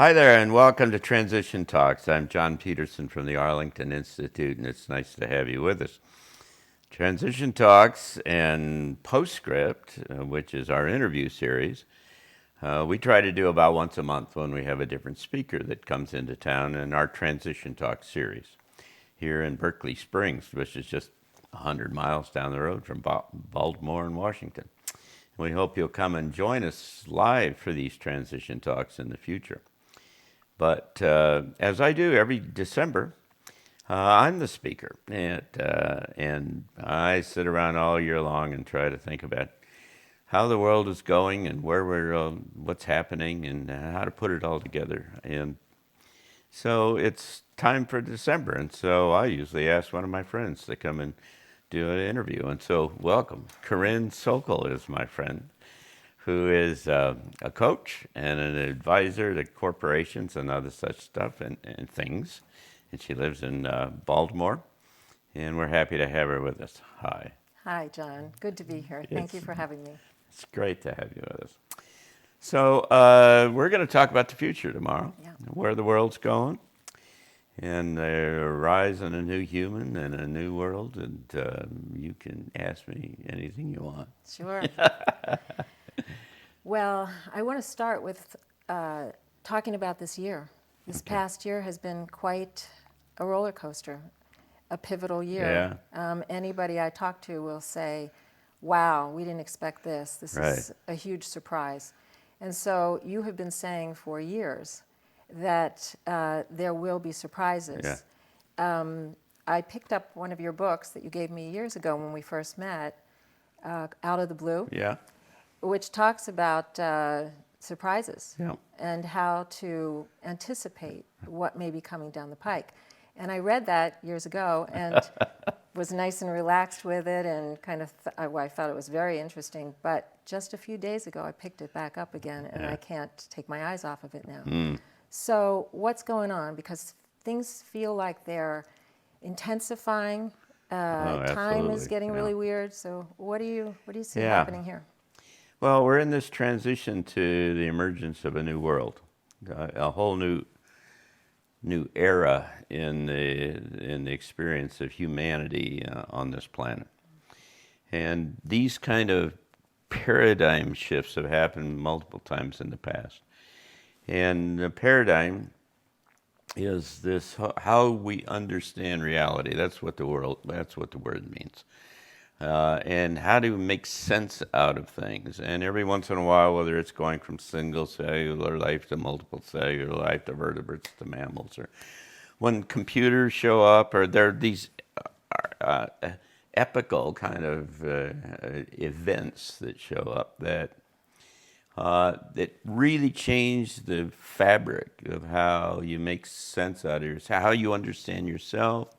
Hi there, and welcome to Transition Talks. I'm John Petersen from the Arlington Institute, and it's nice to have you with us. Transition Talks and PostScript, which is our interview series, we try to do about once a month when we have a different speaker that comes into town in our Transition Talks series here in Berkeley Springs, which is just 100 miles down the road from Baltimore and Washington. We hope you'll come and join us live for these Transition Talks in the future. But as I do every December, I'm the speaker, and I sit around all year long and try to think about how the world is going and what's happening and how to put it all together. And so it's time for December, and so I usually ask one of my friends to come and do an interview. And so welcome. Karin Sokel is my friend, who is a coach and an advisor to corporations and other such stuff and things. And she lives in Baltimore, and we're happy to have her with us. Hi. Hi, John. Good to be here. Thank you for having me. It's great to have you with us. So we're going to talk about the future tomorrow, where the world's going, and the rise of a new human and a new world. And you can ask me anything you want. Sure. Well, I want to start with talking about this year. This past year has been quite a roller coaster, a pivotal year. Anybody I talk to will say, wow, we didn't expect this. This is a huge surprise. And so you have been saying for years that there will be surprises. I picked up one of your books that you gave me years ago when we first met, Out of the Blue. Which talks about surprises and how to anticipate what may be coming down the pike. And I read that years ago and was nice and relaxed with it and kind of, I thought it was very interesting. But just a few days ago, I picked it back up again and I can't take my eyes off of it now. So what's going on? Because things feel like they're intensifying. Time is getting really weird. So what do you see happening here? Well, we're in this transition to the emergence of a new world, a whole new era in the experience of humanity on this planet. And these kind of paradigm shifts have happened multiple times in the past. And the paradigm is this: how we understand reality. That's what the word means. And how to make sense out of things. And every once in a while, whether it's going from single cellular life to multiple cellular life to vertebrates to mammals, or when computers show up, or there are these epical kind of events that show up that really change the fabric of how you make sense out of yourself, how you understand yourself,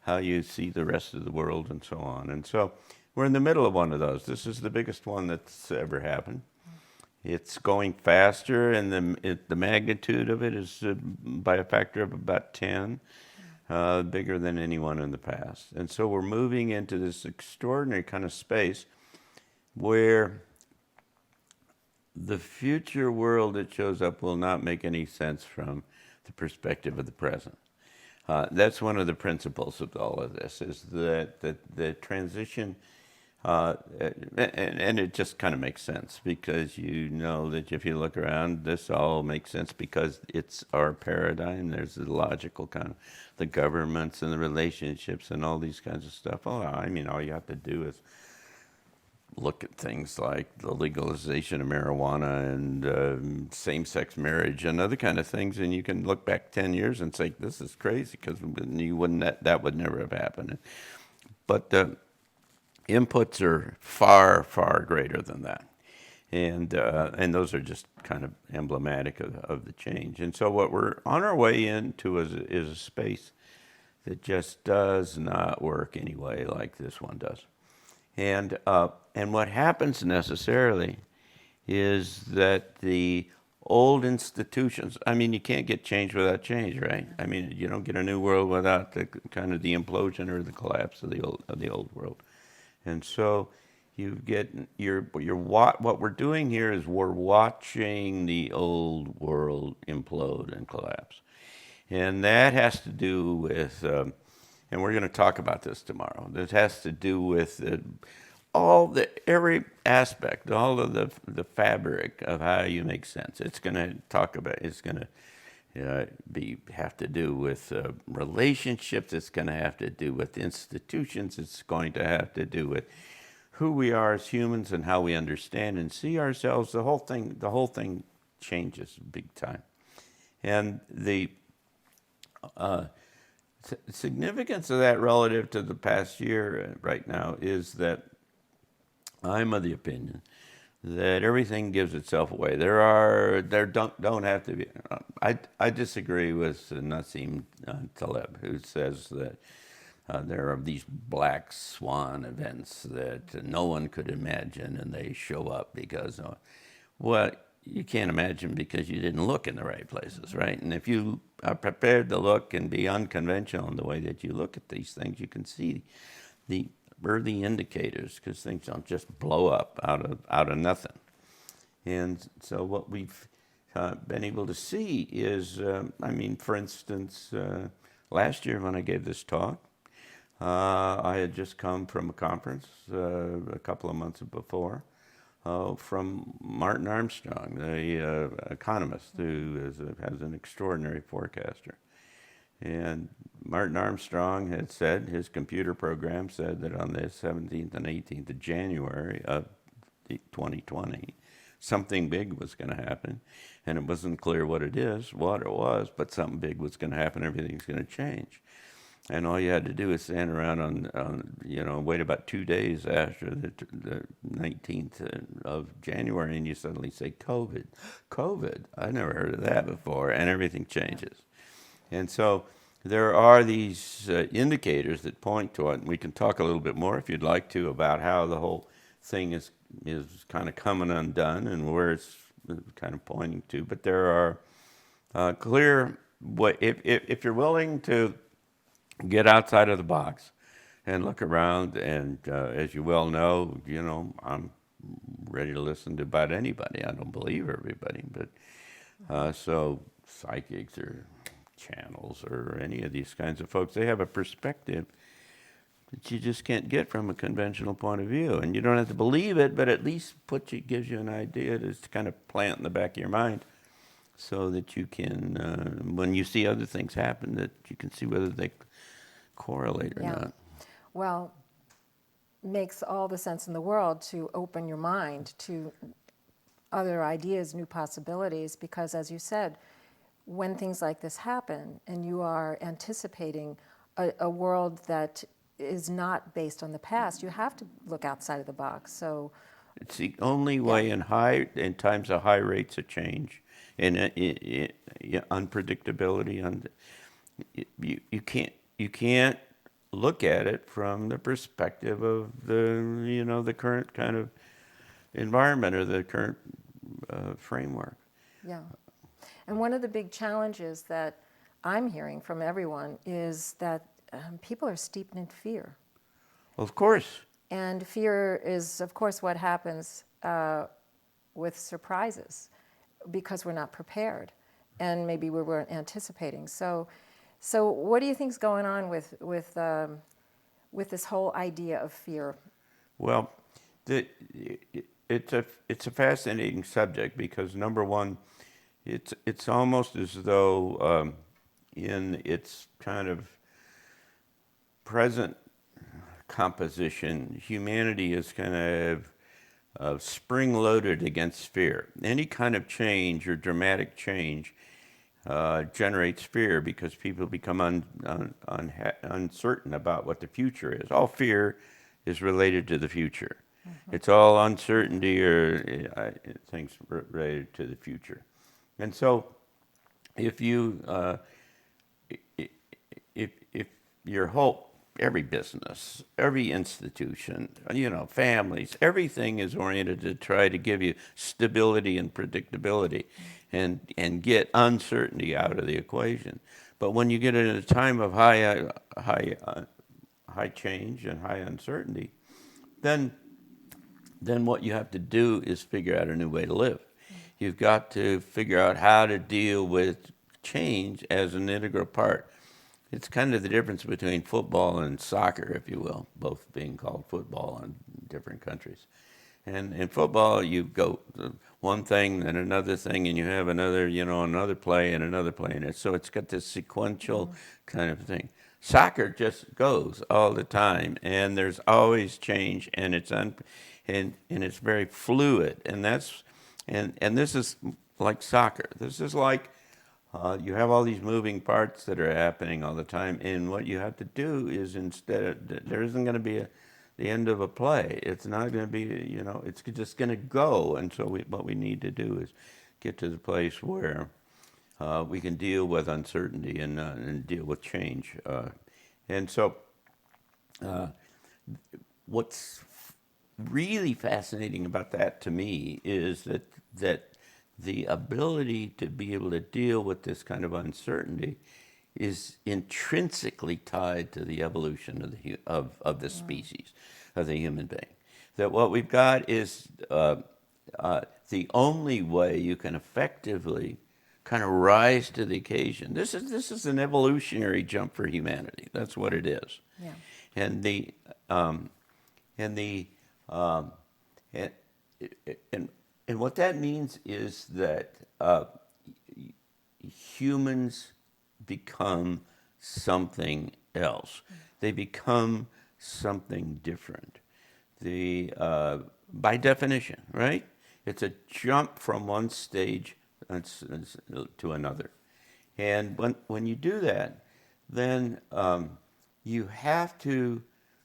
how you see the rest of the world, and so on. And so we're in the middle of one of those. This is the biggest one that's ever happened. It's going faster, and the magnitude of it is by a factor of about 10, bigger than any one in the past. And so we're moving into this extraordinary kind of space where the future world that shows up will not make any sense from the perspective of the present. That's one of the principles of all of this, is that the transition, and it just kind of makes sense, because you know that if you look around, this all makes sense because it's our paradigm. There's the logical kind of the governments and the relationships and all these kinds of stuff. Oh, I mean, all you have to do is look at things like the legalization of marijuana and same-sex marriage and other kind of things, and you can look back 10 years and say, this is crazy, because that would never have happened. But the inputs are far, far greater than that. And those are just kind of emblematic of the change. And so what we're on our way into is a space that just does not work anyway like this one does. And what happens necessarily is that the old institutions, I mean, you can't get change without change, right? I mean, you don't get a new world without the kind of the implosion or the collapse of the old world. And so what we're doing here is we're watching the old world implode and collapse. And that has to do with, and we're going to talk about this tomorrow. This has to do with every aspect, all of the fabric of how you make sense. It's going to have to do with relationships. It's going to have to do with institutions. It's going to have to do with who we are as humans and how we understand and see ourselves. The whole thing changes big time. And the significance of that relative to the past year right now is that I'm of the opinion that everything gives itself away. There don't have to be. I disagree with Nassim Taleb, who says that there are these black swan events that no one could imagine, and they show up because, well, you can't imagine because you didn't look in the right places, right? And if you are prepared to look and be unconventional in the way that you look at these things, you can see the early indicators, because things don't just blow up out of nothing. And so what we've been able to see is, for instance, last year when I gave this talk, I had just come from a conference a couple of months before from Martin Armstrong, the economist who has an extraordinary forecaster. And Martin Armstrong had said, his computer program said that on the 17th and 18th of January of 2020, something big was going to happen. And it wasn't clear what it was, but something big was going to happen. Everything's going to change. And all you had to do is stand around wait about 2 days after the 19th of January, and you suddenly say, COVID. I never heard of that before, and everything changes. And so there are these indicators that point to it, and we can talk a little bit more if you'd like to about how the whole thing is kind of coming undone and where it's kind of pointing to. But there are clear, if you're willing to get outside of the box and look around, and as you well know, I'm ready to listen to about anybody. I don't believe everybody, but so psychics or channels or any of these kinds of folks, they have a perspective that you just can't get from a conventional point of view. And you don't have to believe it, but at least gives you an idea to kind of plant in the back of your mind so that you can, when you see other things happen, that you can see whether they correlate or not. Well, makes all the sense in the world to open your mind to other ideas, new possibilities, because as you said, when things like this happen and you are anticipating a world that is not based on the past, you have to look outside of the box. So it's the only way in times of high rates of change and unpredictability, and you can't look at it from the perspective of the current kind of environment or the current framework. Yeah. And one of the big challenges that I'm hearing from everyone is that people are steeped in fear. Well, of course. And fear is, of course, what happens with surprises because we're not prepared and maybe we weren't anticipating. So what do you think is going on with this whole idea of fear? Well, it's a fascinating subject because, number one, it's almost as though in its kind of present composition, humanity is kind of spring-loaded against fear. Any kind of change or dramatic change generates fear because people become uncertain about what the future is. All fear is related to the future. Mm-hmm. It's all uncertainty or things related to the future. And so, if your whole, every business, every institution, families, everything is oriented to try to give you stability and predictability, and get uncertainty out of the equation. But when you get in a time of high change and high uncertainty, then then what you have to do is figure out a new way to live. You've got to figure out how to deal with change as an integral part. It's kind of the difference between football and soccer, if you will, both being called football in different countries. And in football, you go one thing and another thing, and you have another, another play and another play. So it's got this sequential kind of thing. Soccer just goes all the time, and there's always change, and and it's very fluid. And this is like soccer. This is like you have all these moving parts that are happening all the time, and what you have to do is there isn't going to be the end of a play. It's not going to be, it's just going to go. And so what we need to do is get to the place where we can deal with uncertainty and deal with change. And so what's really fascinating about that to me is that the ability to be able to deal with this kind of uncertainty is intrinsically tied to the evolution of the species, of the human being. That what we've got is the only way you can effectively kind of rise to the occasion. This is an evolutionary jump for humanity. That's what it is. Yeah. And the and what that means is that humans become something else. They become something different. By definition, right? It's a jump from one stage to another. And when you do that, then you have to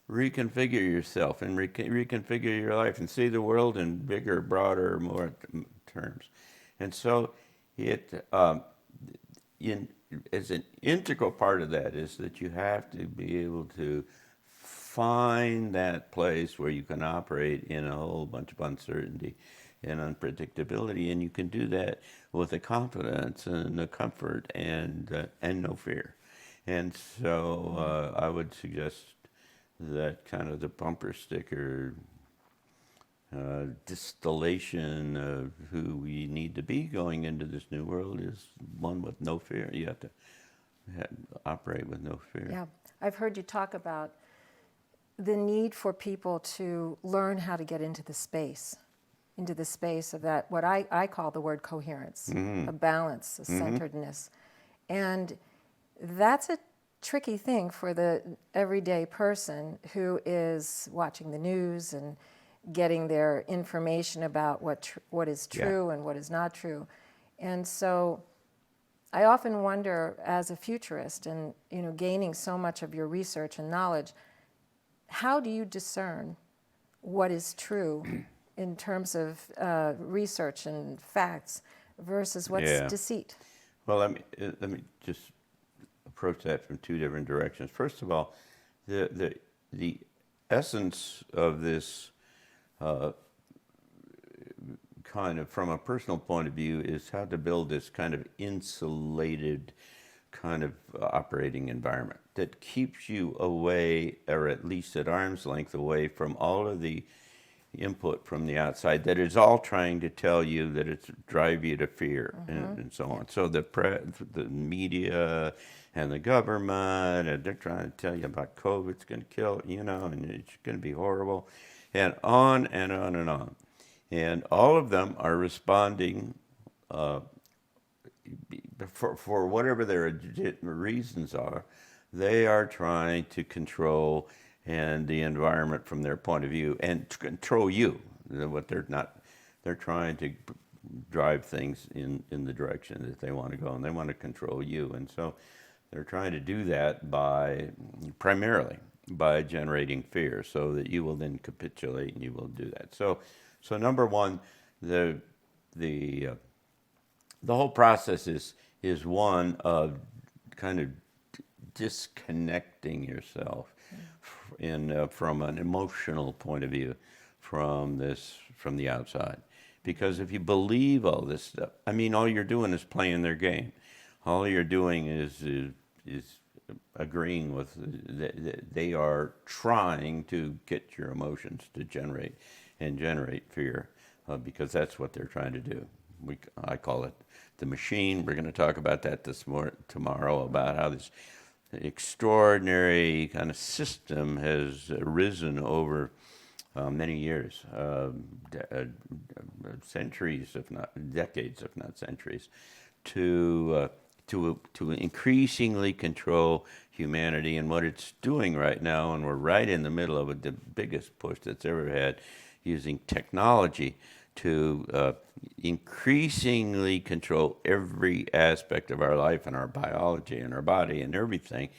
reconfigure yourself and reconfigure your life and see the world in bigger, broader, more terms. And so as an integral part of that is that you have to be able to find that place where you can operate in a whole bunch of uncertainty and unpredictability, and you can do that with a confidence and a comfort and no fear. And so I would suggest that kind of the bumper sticker distillation of who we need to be going into this new world is one with no fear. You have to operate with no fear. Yeah, I've heard you talk about the need for people to learn how to get into the space of that, what I call the word coherence, a balance, a centeredness. And that's a tricky thing for the everyday person who is watching the news and getting their information about what is true and what is not true. And so I often wonder, as a futurist and gaining so much of your research and knowledge, how do you discern what is true in terms of research and facts versus what's deceit? Well, let me just approach that from two different directions. First of all, the essence of this kind of, from a personal point of view, is how to build this kind of insulated kind of operating environment that keeps you away, or at least at arm's length away, from all of the input from the outside that is all trying to tell you that it's drive you to fear and so on. So the media and the government, and they're trying to tell you about COVID, it's going to kill, and it's going to be horrible, and on and on and on. And all of them are responding for whatever their legitimate reasons are. They are trying to control the environment from their point of view and to control you. What they're trying to drive things in the direction that they want to go, and they want to control you. And so they're trying to do that primarily by generating fear, so that you will then capitulate and you will do that. So number one, the whole process is one of kind of disconnecting yourself from an emotional point of view from the outside. Because if you believe all this stuff, all you're doing is playing their game. All you're doing is agreeing with, they are trying to get your emotions to generate fear, because that's what they're trying to do. I call it the machine. We're going to talk about that tomorrow, about how this extraordinary kind of system has arisen over many years, centuries, if not decades, if not centuries, to increasingly control humanity. And what it's doing right now, and we're right in the middle of the biggest push that's ever had, using technology to increasingly control every aspect of our life and our biology and our body and everything.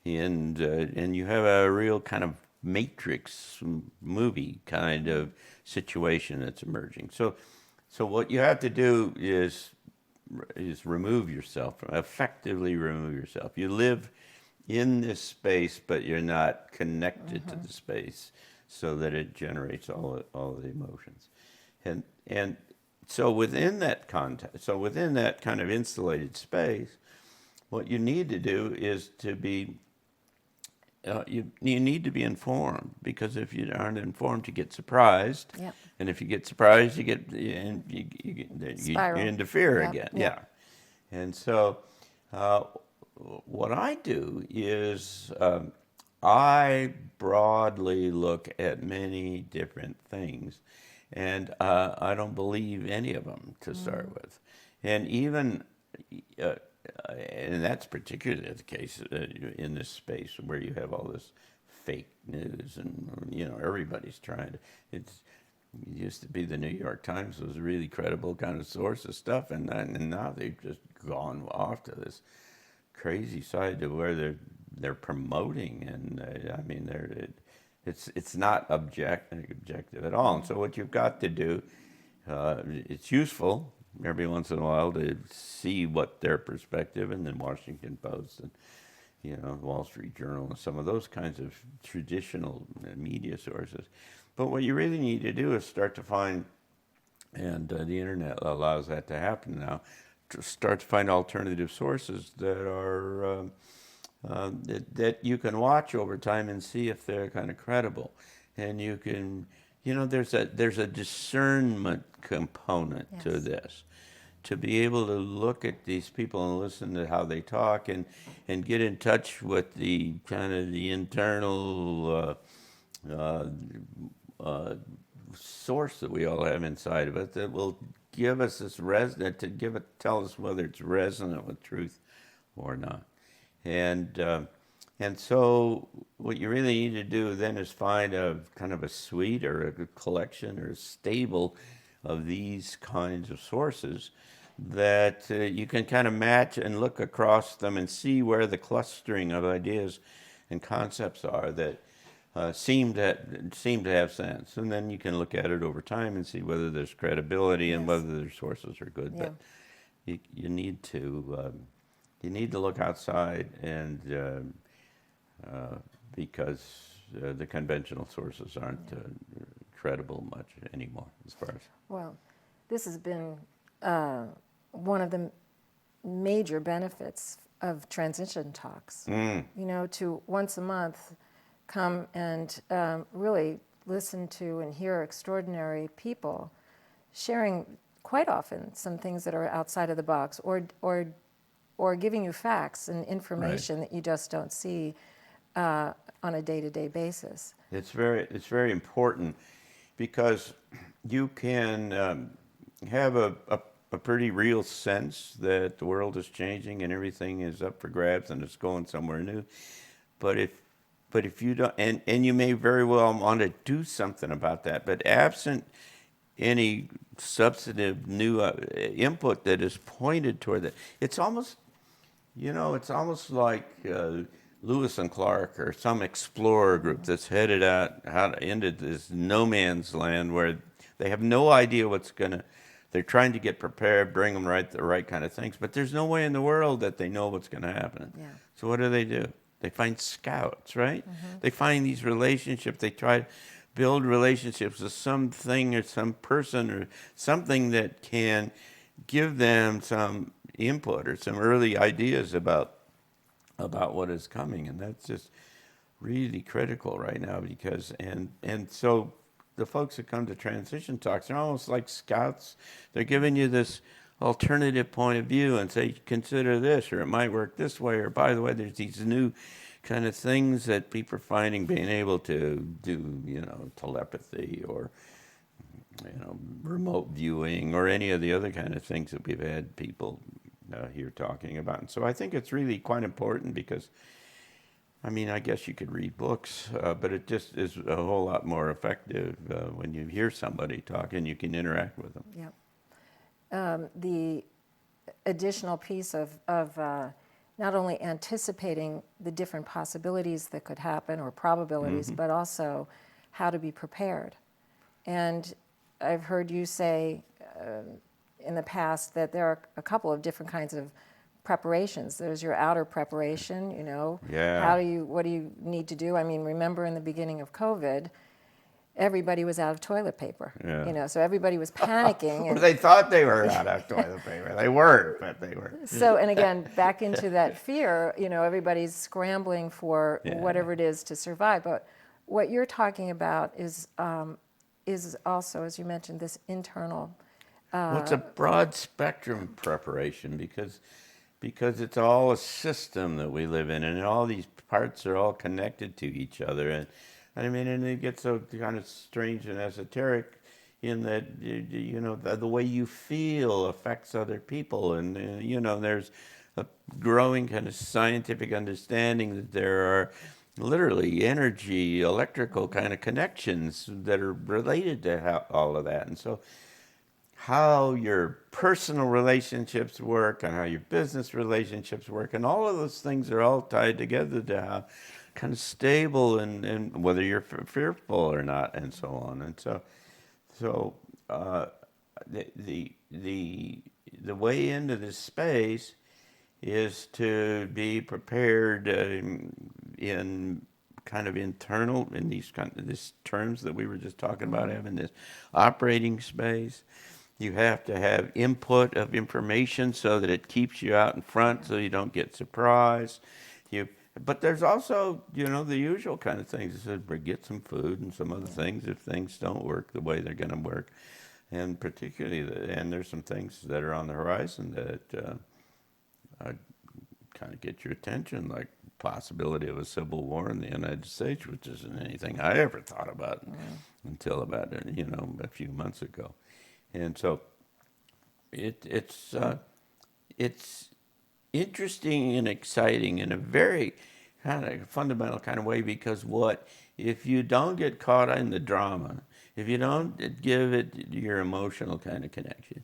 And you have a real kind of Matrix movie kind of situation that's emerging. So what you have to do is remove yourself, effectively remove yourself. You live in this space, but you're not connected to the space, so that it generates all the emotions. And so within that context, so within that kind of insulated space, what you need to do is to be you need to be informed, because if you aren't informed, you get surprised. Yep. And if you get surprised, you into fear Yep. again. Yep. Yeah. And so what I do is I broadly look at many different things, and I don't believe any of them to start with. And even and that's particularly the case in this space where you have all this fake news, and everybody's trying to. It used to be the New York Times was a really credible kind of source of stuff, and now they've just gone off to this crazy side to where they're promoting, and I mean it's not objective at all. And so what you've got to do, it's useful every once in a while to see what their perspective, and then Washington Post and Wall Street Journal and some of those kinds of traditional media sources. But what you really need to do is start to find, and the internet allows that to happen now, to start to find alternative sources that are that you can watch over time and see if they're kind of credible. And you can, there's a discernment component to this, to be able to look at these people and listen to how they talk, and get in touch with the kind of the internal source that we all have inside of it, that will give us this tell us whether it's resonant with truth or not. And so what you really need to do then is find a kind of a suite or a collection or a stable of these kinds of sources that you can kind of match and look across them and see where the clustering of ideas and concepts are that seem to have sense. And then you can look at it over time and see whether there's credibility and whether their sources are good. Yeah. But you need to look outside, and because the conventional sources aren't credible much anymore, as far as. Well, this has been one of the major benefits of transition talks. To once a month come and really listen to and hear extraordinary people sharing quite often some things that are outside of the box, or giving you facts and information that you just don't see on a day-to-day basis. It's very important, because you can have a pretty real sense that the world is changing and everything is up for grabs and it's going somewhere new. But if you don't, and you may very well want to do something about that, but absent any substantive new input that is pointed toward that, it's almost like Lewis and Clark or some explorer group that's headed out into this no man's land where they have no idea they're trying to get prepared, bring them the right kind of things, but there's no way in the world that they know what's going to happen. Yeah. So what do? They find scouts, right? They find these relationships. They try to build relationships with something or some person or something that can give them some input or some early ideas about about what is coming, and that's just really critical right now because and so the folks that come to transition talks are almost like scouts. They're giving you this alternative point of view and say consider this, or it might work this way, or by the way there's these new kind of things that people are finding being able to do, telepathy or remote viewing or any of the other kind of things that we've had people here talking about. And so I think it's really quite important because, I mean, I guess you could read books, but it just is a whole lot more effective when you hear somebody talk and you can interact with them. Yeah. The additional piece of not only anticipating the different possibilities that could happen or probabilities, but also how to be prepared. And I've heard you say in the past that there are a couple of different kinds of preparations. There's your outer preparation, Yeah. what do you need to do? I mean, remember in the beginning of COVID, everybody was out of toilet paper, Yeah. So everybody was panicking. Or they thought they were out of toilet paper. They weren't, but they were. So, and again, back into that fear, everybody's scrambling for whatever it is to survive. But what you're talking about is also, as you mentioned, this internal. Well, it's a broad spectrum preparation because it's all a system that we live in, and all these parts are all connected to each other. And I mean, and it gets so kind of strange and esoteric in that the way you feel affects other people, and there's a growing kind of scientific understanding that there are literally energy, electrical kind of connections that are related to all of that, and so how your personal relationships work and how your business relationships work, and all of those things are all tied together to how kind of stable and whether you're fearful or not, and so on. And so the way into this space is to be prepared in kind of internal, in these terms that we were just talking about, having this operating space. You have to have input of information so that it keeps you out in front so you don't get surprised. But there's also, the usual kind of things. Get some food and some other things if things don't work the way they're going to work. And particularly, and there's some things that are on the horizon that kind of get your attention, like possibility of a civil war in the United States, which isn't anything I ever thought about until about, a few months ago. And so it's interesting and exciting in a very kind of fundamental kind of way, because if you don't get caught in the drama, if you don't give it your emotional kind of connection,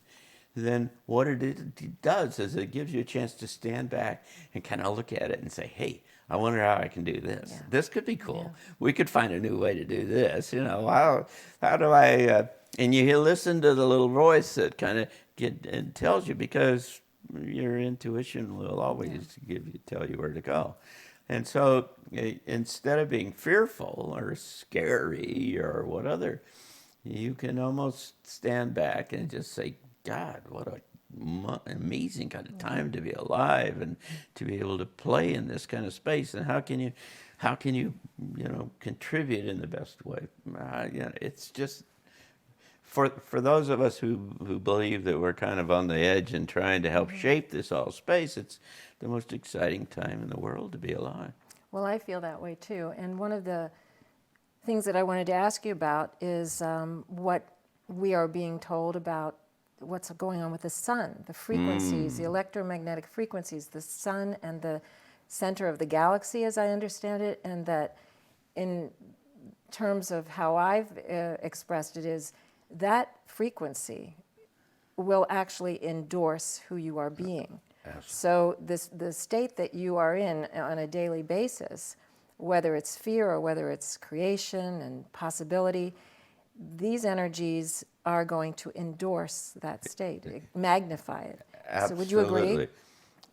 then what it does is it gives you a chance to stand back and kind of look at it and say, hey, I wonder how I can do this. Yeah. This could be cool. Yeah. We could find a new way to do this. How do I... and you listen to the little voice that kind of tells you, because your intuition will always tell you where to go. And so instead of being fearful or scary or what other, you can almost stand back and just say, God, what an amazing kind of time to be alive and to be able to play in this kind of space. And how can you contribute in the best way? It's just, for those of us who believe that we're kind of on the edge and trying to help shape this all space, it's the most exciting time in the world to be alive. Well, I feel that way too. And one of the things that I wanted to ask you about is what we are being told about what's going on with the sun, the frequencies, the electromagnetic frequencies, the sun and the center of the galaxy, as I understand it, and that in terms of how I've expressed it is that frequency will actually endorse who you are being. So the state that you are in on a daily basis, whether it's fear or whether it's creation and possibility, these energies are going to endorse that state, magnify it. Absolutely. So would you agree?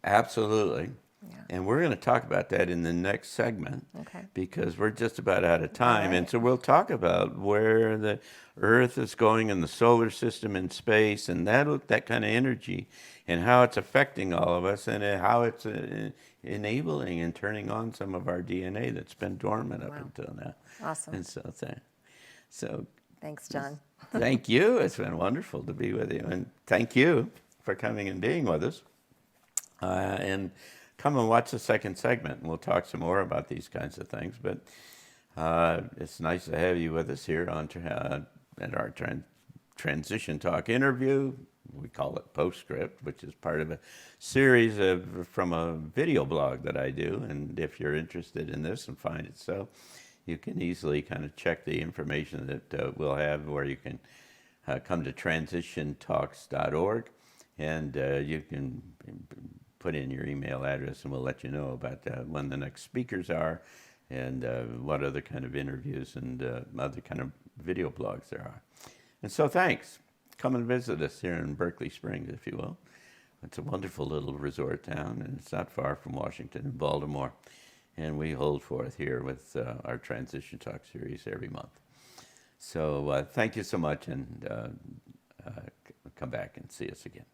Absolutely. Yeah. And we're going to talk about that in the next segment, Okay. because we're just about out of time. right. And so we'll talk about where the Earth is going in the solar system and space, and that kind of energy, and how it's affecting all of us, and how it's enabling and turning on some of our DNA that's been dormant up Wow. until now. Awesome. And so Thanks, John. thank you. It's been wonderful to be with you. And thank you for coming and being with us. And come and watch the second segment, and we'll talk some more about these kinds of things. But it's nice to have you with us here at our Transition Talk interview. We call it PostScript, which is part of a series from a video blog that I do. And if you're interested in this and find it so, you can easily kind of check the information that we'll have, where you can come to transitiontalks.org, and you can put in your email address, and we'll let you know about when the next speakers are, and what other kind of interviews and other kind of video blogs there are. And so thanks. Come and visit us here in Berkeley Springs, if you will. It's a wonderful little resort town, and it's not far from Washington and Baltimore. And we hold forth here with our Transition Talk series every month. So thank you so much, and come back and see us again.